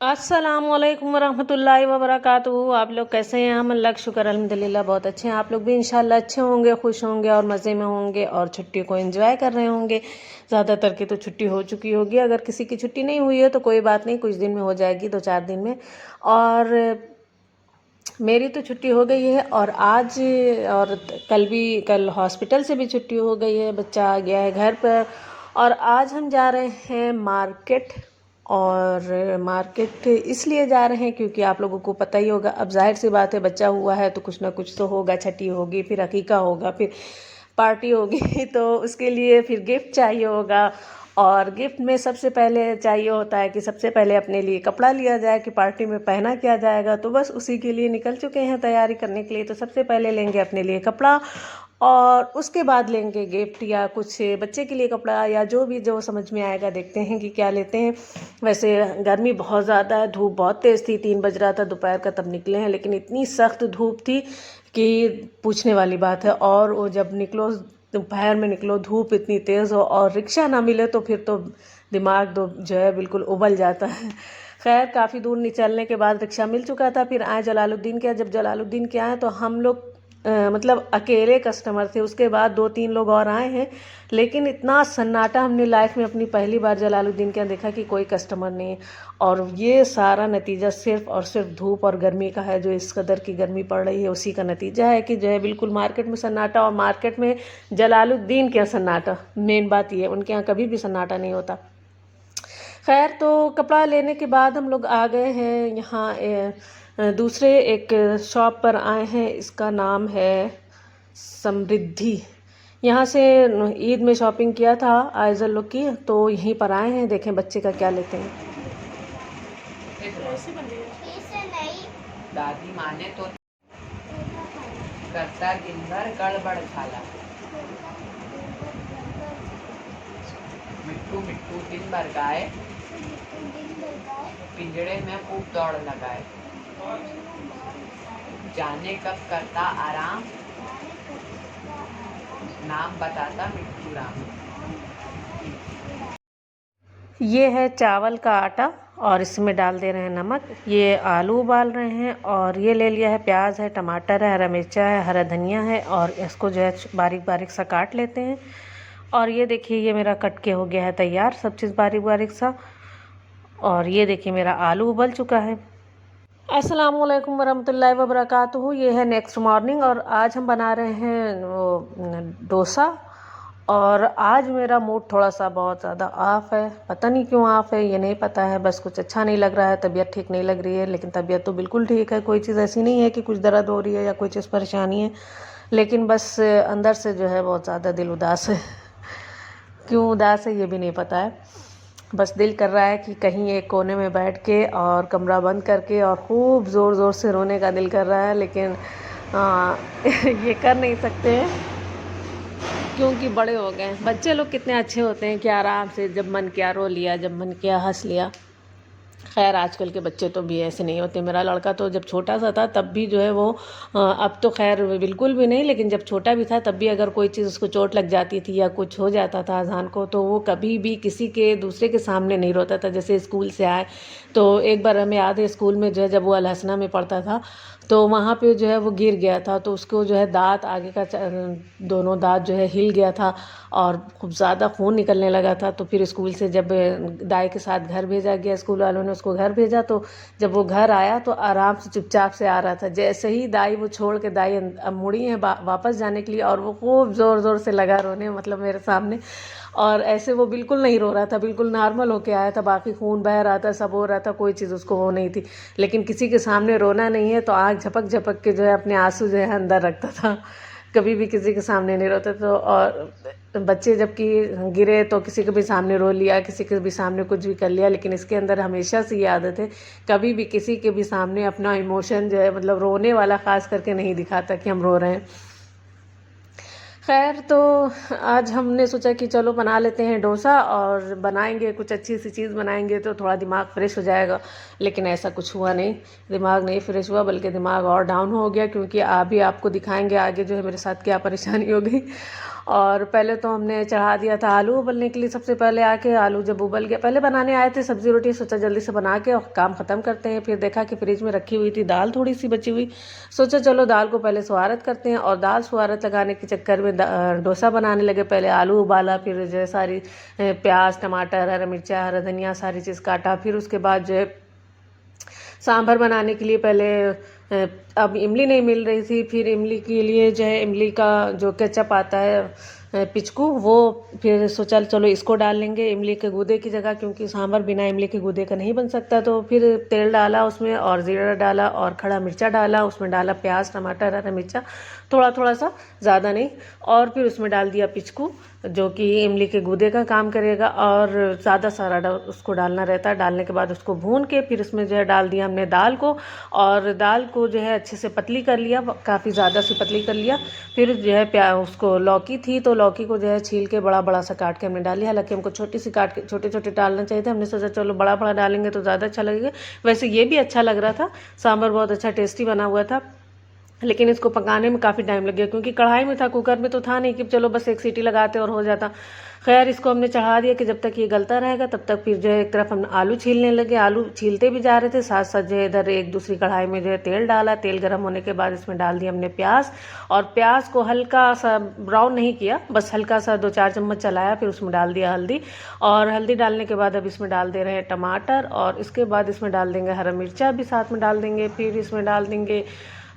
अस्सलामुअलैकुम वरहमतुल्लाहि वबरकातुहू। आप लोग कैसे हैं? हम अल्लाह का शुक्र अल्हम्दुलिल्लाह बहुत अच्छे हैं। आप लोग भी इंशाल्लाह अच्छे होंगे, खुश होंगे और मज़े में होंगे और छुट्टी को एंजॉय कर रहे होंगे। ज़्यादातर की तो छुट्टी हो चुकी होगी, अगर किसी की छुट्टी नहीं हुई है तो कोई बात नहीं, कुछ दिन में हो जाएगी, 2-4 दिन में। और मेरी तो छुट्टी हो गई है और आज और कल हॉस्पिटल से भी छुट्टी हो गई है, बच्चा आ गया है घर पर। और आज हम जा रहे हैं मार्केट। और मार्केट इसलिए जा रहे हैं क्योंकि आप लोगों को पता ही होगा, अब जाहिर सी बात है, बच्चा हुआ है तो कुछ ना कुछ तो होगा, छठी होगी, फिर अकीका होगा, फिर पार्टी होगी तो उसके लिए फिर गिफ्ट चाहिए होगा। और गिफ्ट में सबसे पहले चाहिए होता है कि सबसे पहले अपने लिए कपड़ा लिया जाए कि पार्टी में पहना क्या जाएगा, तो बस उसी के लिए निकल चुके हैं तैयारी करने के लिए। तो सबसे पहले लेंगे अपने लिए कपड़ा और उसके बाद लेंगे गिफ्ट या कुछ बच्चे के लिए कपड़ा या जो भी जो समझ में आएगा, देखते हैं कि क्या लेते हैं। वैसे गर्मी बहुत ज़्यादा है, धूप बहुत तेज़ थी, 3 बज रहा था दोपहर का तब निकले हैं, लेकिन इतनी सख्त धूप थी कि पूछने वाली बात है। और वो जब निकलो, दोपहर में निकलो, धूप इतनी तेज़ हो और रिक्शा ना मिले तो फिर तो दिमाग दो जो है बिल्कुल उबल जाता है। खैर काफ़ी दूर निकलने के बाद रिक्शा मिल चुका था, फिर आए जलालुद्दीन के। जब जलालुद्दीन के आए तो हम लोग मतलब अकेले कस्टमर थे, उसके बाद 2-3 लोग और आए हैं, लेकिन इतना सन्नाटा हमने लाइफ में अपनी पहली बार जलालुद्दीन के यहाँ देखा कि कोई कस्टमर नहीं है। और ये सारा नतीजा सिर्फ़ और सिर्फ धूप और गर्मी का है, जो इस कदर की गर्मी पड़ रही है उसी का नतीजा है कि जो है बिल्कुल मार्केट में सन्नाटा। और मार्केट में जलालुद्दीन के यहाँ सन्नाटा, मेन बात ये है, उनके यहाँ कभी भी सन्नाटा नहीं होता। खैर तो कपड़ा लेने के बाद हम लोग आ गए हैं यहाँ दूसरे एक शॉप पर आए हैं, इसका नाम है समृद्धि। यहाँ से ईद में शॉपिंग किया था आइज़ल लोग की, तो यहीं पर आए हैं, देखें बच्चे का क्या लेते हैं। दादी माने तो करता दिन भर गड़बड़ खाला, मिट्टू मिट्टू दिन भर गाए, पिंजड़े में खूब दौड़ लगाए, जाने कब करता आराम, नाम बताता मिट्टू राम। ये है चावल का आटा और इसमें डाल दे रहे हैं नमक। ये आलू उबाल रहे हैं और ये ले लिया है प्याज है, टमाटर है, हरा मिर्चा है, हरा धनिया है और इसको जो है बारीक बारीक सा काट लेते हैं। और ये देखिए ये मेरा कट के हो गया है तैयार, सब चीज़ बारीक बारीक सा। और ये देखिए मेरा आलू उबल चुका है। अस्सलामुअलैकुम वरहमतुल्लाहि वबरकातुहू। ये है नेक्स्ट मॉर्निंग और आज हम बना रहे हैं वो डोसा। और आज मेरा मूड थोड़ा सा बहुत ज़्यादा ऑफ है, पता नहीं क्यों ऑफ है, ये नहीं पता है, बस कुछ अच्छा नहीं लग रहा है, तबीयत ठीक नहीं लग रही है। लेकिन तबीयत तो बिल्कुल ठीक है, कोई चीज़ ऐसी नहीं है कि कुछ दर्द हो रही है या कोई चीज़ परेशानी है, लेकिन बस अंदर से जो है बहुत ज़्यादा दिल उदास है। क्यों उदास है ये भी नहीं पता है, बस दिल कर रहा है कि कहीं एक कोने में बैठ के और कमरा बंद करके और खूब ज़ोर ज़ोर से रोने का दिल कर रहा है, लेकिन ये कर नहीं सकते हैं क्योंकि बड़े हो गए हैं। बच्चे लोग कितने अच्छे होते हैं कि आराम से जब मन किया रो लिया, जब मन किया हंस लिया। खैर आजकल के बच्चे तो भी ऐसे नहीं होते। मेरा लड़का तो जब छोटा सा था तब भी जो है वो अब तो खैर बिल्कुल भी नहीं, लेकिन जब छोटा भी था तब भी अगर कोई चीज़ उसको चोट लग जाती थी या कुछ हो जाता था अजान को, तो वो कभी भी किसी के दूसरे के सामने नहीं रोता था। जैसे स्कूल से आए तो एक बार हमें याद है, स्कूल में जो है जब वो अल हसना में पढ़ता था तो वहाँ पे जो है वो गिर गया था, तो उसको जो है दाँत आगे का दोनों दाँत जो है हिल गया था और खूब ज़्यादा खून निकलने लगा था। तो फिर स्कूल से जब दाई के साथ घर भेजा गया, स्कूल वालों ने उसको घर भेजा, तो जब वो घर आया तो आराम से चुपचाप से आ रहा था। जैसे ही दाई वो छोड़ के दाई मुड़ी है वापस जाने के लिए, और वो खूब ज़ोर ज़ोर से लगा रोने, मतलब मेरे सामने। और ऐसे वो बिल्कुल नहीं रो रहा था, बिल्कुल नॉर्मल होके आया था, बाकी खून बह रहा था, सब हो रहा था, कोई चीज़ उसको वो नहीं थी। लेकिन किसी के सामने रोना नहीं है तो आँख झपक झपक के जो है अपने आंसू जो है अंदर रखता था, कभी भी किसी के सामने नहीं रोता। तो और बच्चे जबकि गिरे तो किसी के भी सामने रो लिया, किसी के भी सामने कुछ भी कर लिया, लेकिन इसके अंदर हमेशा से ये आदत है, कभी भी किसी के भी सामने अपना इमोशन जो है, मतलब रोने वाला ख़ास करके नहीं दिखाता कि हम रो रहे हैं। खैर तो आज हमने सोचा कि चलो बना लेते हैं डोसा, और बनाएंगे कुछ अच्छी सी चीज़ बनाएंगे तो थोड़ा दिमाग फ्रेश हो जाएगा। लेकिन ऐसा कुछ हुआ नहीं, दिमाग नहीं फ्रेश हुआ, बल्कि दिमाग और डाउन हो गया, क्योंकि अभी आपको दिखाएंगे आगे जो है मेरे साथ क्या परेशानी हो गई। और पहले तो हमने चढ़ा दिया था आलू उबलने के लिए। सबसे पहले आके आलू जब उबल गया, पहले बनाने आए थे सब्ज़ी रोटी, सोचा जल्दी से बना के और काम ख़त्म करते हैं। फिर देखा कि फ्रिज में रखी हुई थी दाल थोड़ी सी बची हुई, सोचा चलो दाल को पहले सुहारत करते हैं। और दाल सुहारत लगाने के चक्कर में डोसा बनाने लगे। पहले आलू उबाला, फिर जो है सारी प्याज टमाटर हरा मिर्चा हरा धनिया सारी चीज़ काटा। फिर उसके बाद जो है सांभर बनाने के लिए पहले अब इमली नहीं मिल रही थी, फिर इमली के लिए जो है इमली का जो केचप आता है पिचकू, वो फिर सोचा चलो इसको डाल लेंगे इमली के गूदे की जगह, क्योंकि सांभर बिना इमली के गूदे का नहीं बन सकता। तो फिर तेल डाला उसमें और ज़ीरा डाला और खड़ा मिर्चा डाला, उसमें डाला प्याज टमाटर हरा मिर्चा थोड़ा थोड़ा सा, ज़्यादा नहीं। और फिर उसमें डाल दिया पिचकू जो कि इमली के गूदे का काम करेगा, और ज़्यादा सारा उसको डालना रहता है। डालने के बाद उसको भून के फिर उसमें जो है डाल दिया हमने दाल को, और दाल को जो है अच्छे से पतली कर लिया, काफ़ी ज़्यादा सी पतली कर लिया। फिर जो है उसको लौकी थी तो लौकी को जो है छील के बड़ा बड़ा सा काट के हमने डाल लिया। हालांकि हमको छोटी सी काट के छोटे छोटे डालना चाहिए था, हमने सोचा चलो बड़ा बड़ा डालेंगे तो ज़्यादा अच्छा लगेगा। वैसे ये भी अच्छा लग रहा था, सांभर बहुत अच्छा टेस्टी बना हुआ था, लेकिन इसको पकाने में काफ़ी टाइम लग गया, क्योंकि कढ़ाई में था, कुकर में तो था नहीं कि चलो बस एक सीटी लगाते और हो जाता। खैर इसको हमने चढ़ा दिया कि जब तक ये गलता रहेगा तब तक। फिर जो है एक तरफ हम आलू छीलने लगे, आलू छीलते भी जा रहे थे, साथ साथ जो है इधर एक दूसरी कढ़ाई में जो है तेल डाला। तेल गर्म होने के बाद इसमें डाल दिया हमने प्याज, और प्याज को हल्का सा ब्राउन नहीं किया, बस हल्का सा 2-4 चम्मच चलाया। फिर उसमें डाल दिया हल्दी, और हल्दी डालने के बाद अब इसमें डाल दे रहे हैं टमाटर, और इसके बाद इसमें डाल देंगे हरा मिर्चा भी साथ में डाल देंगे। फिर इसमें डाल देंगे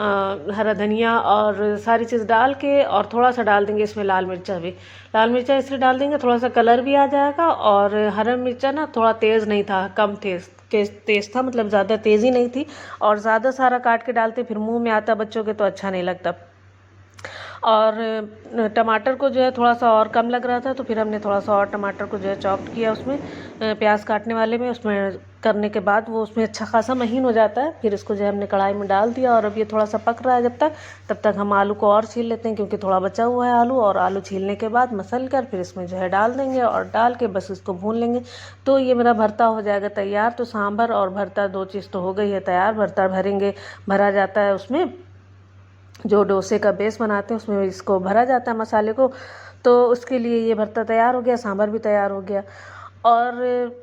हरा धनिया और सारी चीज़ डाल के, और थोड़ा सा डाल देंगे इसमें लाल मिर्चा भी। लाल मिर्चा इसलिए डाल देंगे थोड़ा सा कलर भी आ जाएगा, और हरा मिर्चा ना थोड़ा तेज़ नहीं था, कम तेज़ था, मतलब ज़्यादा तेज़ी नहीं थी। और ज़्यादा सारा काट के डालते फिर मुंह में आता बच्चों के तो अच्छा नहीं लगता। और टमाटर को जो है थोड़ा सा और कम लग रहा था, तो फिर हमने थोड़ा सा और टमाटर को जो है चॉप्ड किया उसमें प्याज काटने वाले में, उसमें करने के बाद वो उसमें अच्छा खासा महीन हो जाता है। फिर इसको जो है हमने कढ़ाई में डाल दिया, और अब ये थोड़ा सा पक रहा है तब तक हम आलू को और छील लेते हैं, क्योंकि थोड़ा बचा हुआ है आलू। और आलू छीलने के बाद मसल कर फिर इसमें जो है डाल देंगे, और डाल के बस इसको भून लेंगे, तो ये मेरा भरता हो जाएगा तैयार। तो सांभर और भरता 2 चीज़ तो हो गई है तैयार। भरता भरा जाता है उसमें, जो डोसे का बेस बनाते हैं उसमें इसको भरा जाता है मसाले को, तो उसके लिए ये भरता तैयार हो गया, सांभर भी तैयार हो गया। और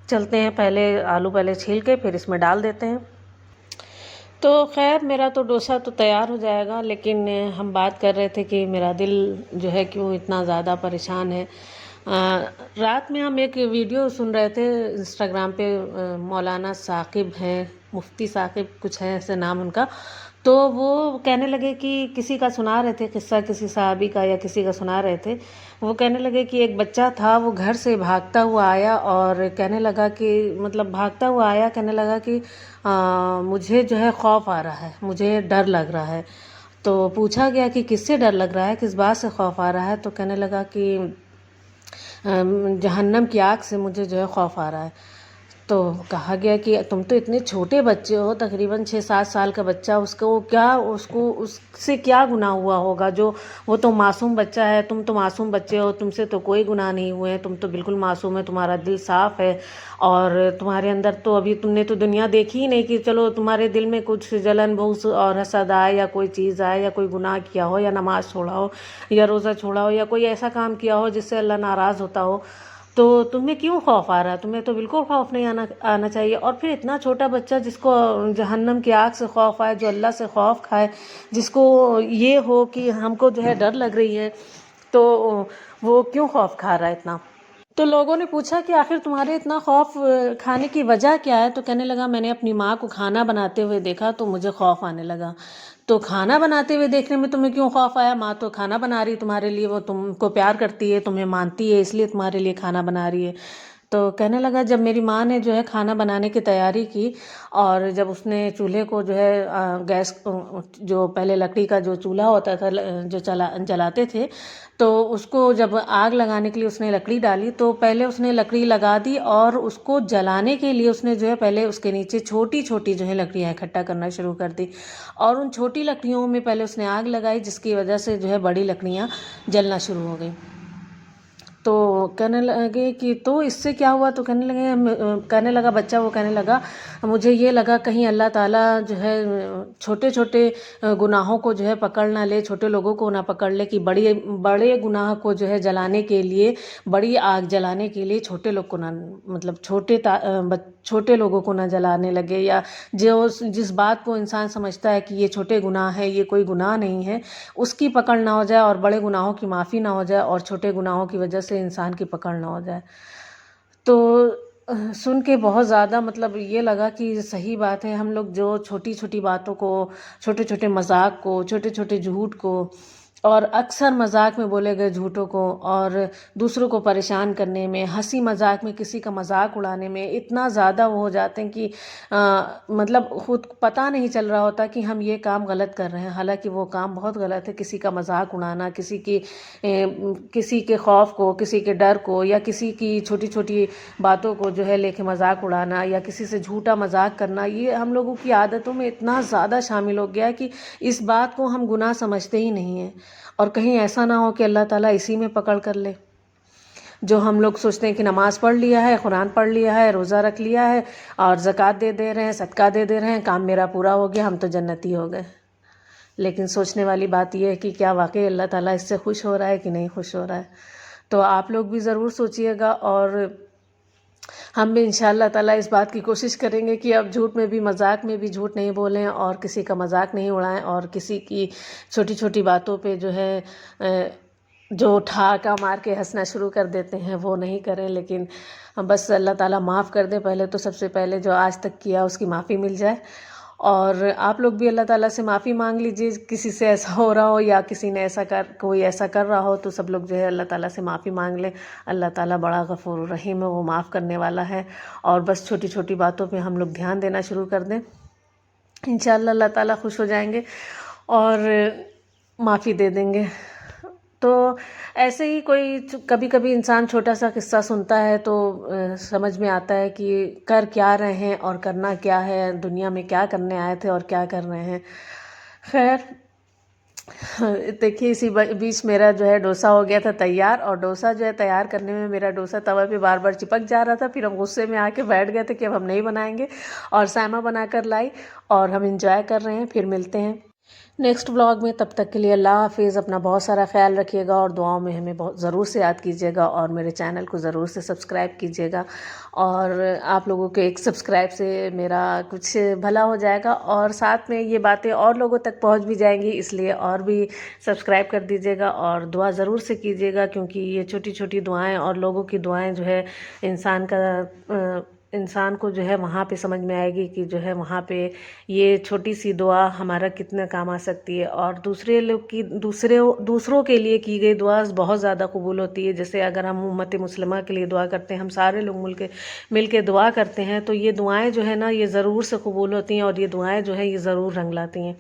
चलते हैं, पहले आलू पहले छील के फिर इसमें डाल देते हैं। तो खैर मेरा तो डोसा तो तैयार हो जाएगा, लेकिन हम बात कर रहे थे कि मेरा दिल जो है क्यों इतना ज़्यादा परेशान है। रात में हम एक वीडियो सुन रहे थे इंस्टाग्राम पे, मौलाना साकिब हैं, मुफ्ती साकिब कुछ है ऐसे नाम उनका। तो वो कहने लगे कि किसी का सुना रहे थे किस्सा, किसी साहबी का या किसी का सुना रहे थे। वो कहने लगे कि एक बच्चा था, वो घर से भागता हुआ आया और कहने लगा कि, मतलब भागता हुआ आया, कहने लगा कि मुझे जो है खौफ आ रहा है, मुझे डर लग रहा है। तो पूछा गया कि किससे डर लग रहा है, किस बात से खौफ आ रहा है, तो कहने लगा कि जहन्नम की आग से मुझे जो है खौफ आ रहा है। तो कहा गया कि तुम तो इतने छोटे बच्चे हो, तकरीबन 6-7 साल का बच्चा, उससे क्या गुनाह हुआ होगा, जो वो तो मासूम बच्चा है, तुम तो मासूम बच्चे हो, तुमसे तो कोई गुनाह नहीं हुए हैं, तुम तो बिल्कुल मासूम है, तुम्हारा दिल साफ़ है, और तुम्हारे अंदर तो अभी तुमने तो दुनिया देखी ही नहीं कि चलो तुम्हारे दिल में कुछ जलन भूस और हसद आए, या कोई चीज़ आए, या कोई गुनाह किया हो, या नमाज़ छोड़ा हो, या रोज़ा छोड़ा हो, या कोई ऐसा काम किया हो जिससे अल्लाह नाराज़ होता हो। तो तुम्हें क्यों खौफ आ रहा है, तुम्हें तो बिल्कुल खौफ नहीं आना चाहिए। और फिर इतना छोटा बच्चा जिसको जहन्नम की आग से खौफ आए, जो अल्लाह से खौफ खाए, जिसको ये हो कि हमको जो है डर लग रही है, तो वो क्यों खौफ खा रहा है इतना। तो लोगों ने पूछा कि आखिर तुम्हारे इतना खौफ खाने की वजह क्या है। तो कहने लगा मैंने अपनी माँ को खाना बनाते हुए देखा तो मुझे खौफ आने लगा। तो खाना बनाते हुए देखने में तुम्हें क्यों खौफ आया, माँ तो खाना बना रही तुम्हारे लिए, वो तुमको प्यार करती है, तुम्हें मानती है, इसलिए तुम्हारे लिए खाना बना रही है। तो कहने लगा जब मेरी माँ ने जो है खाना बनाने की तैयारी की, और जब उसने चूल्हे को जो है गैस, जो पहले लकड़ी का जो चूल्हा होता था जो जलाते थे, तो उसको जब आग लगाने के लिए उसने लकड़ी डाली, तो पहले उसने लकड़ी लगा दी, और उसको जलाने के लिए उसने जो है पहले उसके नीचे छोटी छोटी जो है लकड़ियाँ इकट्ठा करना शुरू कर दी, और उन छोटी लकड़ियों में पहले उसने आग लगाई, जिसकी वजह से जो है बड़ी लकड़ियाँ जलना शुरू हो गई। तो तो कहने लगे कि तो इससे क्या हुआ, तो कहने लगा बच्चा, वो कहने लगा मुझे ये लगा कहीं अल्लाह ताला जो है छोटे छोटे गुनाहों को जो है पकड़ ना ले, छोटे लोगों को ना पकड़ ले, कि बड़े बड़े गुनाह को जो है जलाने के लिए, बड़ी आग जलाने के लिए छोटे लोग को ना, मतलब छोटे लोगों को ना जलाने लगे, या जो जिस बात को इंसान समझता है कि ये छोटे गुनाह है, ये कोई गुनाह नहीं है, उसकी पकड़ ना हो जाए और बड़े गुनाहों की माफ़ी ना हो जाए और छोटे गुनाहों की वजह से इंसान की पकड़ ना हो जाए। तो सुन के बहुत ज़्यादा मतलब ये लगा कि सही बात है। हम लोग जो छोटी छोटी बातों को, छोटे छोटे मजाक को, छोटे छोटे झूठ को, और अक्सर मजाक में बोले गए झूठों को, और दूसरों को परेशान करने में, हंसी मजाक में किसी का मजाक उड़ाने में इतना ज़्यादा वो हो जाते हैं कि मतलब खुद पता नहीं चल रहा होता कि हम ये काम गलत कर रहे हैं, हालांकि वो काम बहुत गलत है। किसी का मजाक उड़ाना, किसी के खौफ को, किसी के डर को, या किसी की छोटी छोटी बातों को जो है लेके मजाक उड़ाना, या किसी से झूठा मजाक करना, ये हम लोगों की आदतों में इतना ज़्यादा शामिल हो गया है कि इस बात को हम गुनाह समझते ही नहीं हैं। और कहीं ऐसा ना हो कि अल्लाह ताला इसी में पकड़ कर ले। जो हम लोग सोचते हैं कि नमाज़ पढ़ लिया है, कुरान पढ़ लिया है, रोज़ा रख लिया है और ज़कात दे रहे हैं, सदका दे रहे हैं, काम मेरा पूरा हो गया, हम तो जन्नती हो गए। लेकिन सोचने वाली बात यह है कि क्या वाकई अल्लाह ताला इससे खुश हो रहा है कि नहीं खुश हो रहा है। तो आप लोग भी ज़रूर सोचिएगा, और हम भी इंशाअल्लाह ताला इस बात की कोशिश करेंगे कि अब झूठ में भी, मजाक में भी झूठ नहीं बोलें, और किसी का मजाक नहीं उड़ाएं, और किसी की छोटी छोटी बातों पे जो है जो ठहाका मार के हंसना शुरू कर देते हैं वो नहीं करें। लेकिन बस अल्लाह ताला माफ़ कर दे। पहले तो सबसे पहले जो आज तक किया उसकी माफ़ी मिल जाए, और आप लोग भी अल्लाह ताला से माफ़ी मांग लीजिए। किसी से ऐसा हो रहा हो या किसी ने कोई ऐसा कर रहा हो, तो सब लोग जो है अल्लाह ताला से माफ़ी मांग लें। अल्लाह ताला बड़ा गफूर रहीम है, वो माफ़ करने वाला है। और बस छोटी छोटी बातों पे हम लोग ध्यान देना शुरू कर दें, इंशाअल्लाह अल्लाह ताला खुश हो जाएंगे और माफ़ी दे देंगे। तो ऐसे ही कोई कभी कभी इंसान छोटा सा किस्सा सुनता है तो समझ में आता है कि कर क्या रहे हैं और करना क्या है, दुनिया में क्या करने आए थे और क्या कर रहे हैं। खैर, देखिए इसी बीच मेरा जो है डोसा हो गया था तैयार, और डोसा जो है तैयार करने में मेरा डोसा तवा पे बार बार चिपक जा रहा था। फिर हम गुस्से में आके बैठ गए थे कि अब हम नहीं बनाएंगे, और सायमा बनाकर लाई और हम इंजॉय कर रहे हैं। फिर मिलते हैं नेक्स्ट व्लॉग में, तब तक के लिए अल्लाह हाफिज़। अपना बहुत सारा ख्याल रखिएगा और दुआओं में हमें बहुत ज़रूर से याद कीजिएगा, और मेरे चैनल को ज़रूर से सब्सक्राइब कीजिएगा। और आप लोगों के एक सब्सक्राइब से मेरा कुछ भला हो जाएगा, और साथ में ये बातें और लोगों तक पहुंच भी जाएंगी, इसलिए और भी सब्सक्राइब कर दीजिएगा और दुआ ज़रूर से कीजिएगा, क्योंकि ये छोटी छोटी दुआएँ और लोगों की दुआएँ जो है इंसान को जो है वहाँ पे समझ में आएगी कि जो है वहाँ पे ये छोटी सी दुआ हमारा कितना काम आ सकती है। और दूसरों के लिए की गई दुआ बहुत ज़्यादा कबूल होती है। जैसे अगर हम उम्मत मुस्लिमा के लिए दुआ करते हैं, हम सारे लोग मिल के दुआ करते हैं, तो ये दुआएं जो है ना, ये ज़रूर से कबूल होती हैं, और ये दुआएं जो है ये ज़रूर रंग लाती हैं।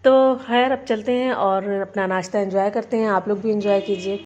तो खैर, अब चलते हैं और अपना नाश्ता एंजॉय करते हैं। आप लोग भी एंजॉय कीजिए।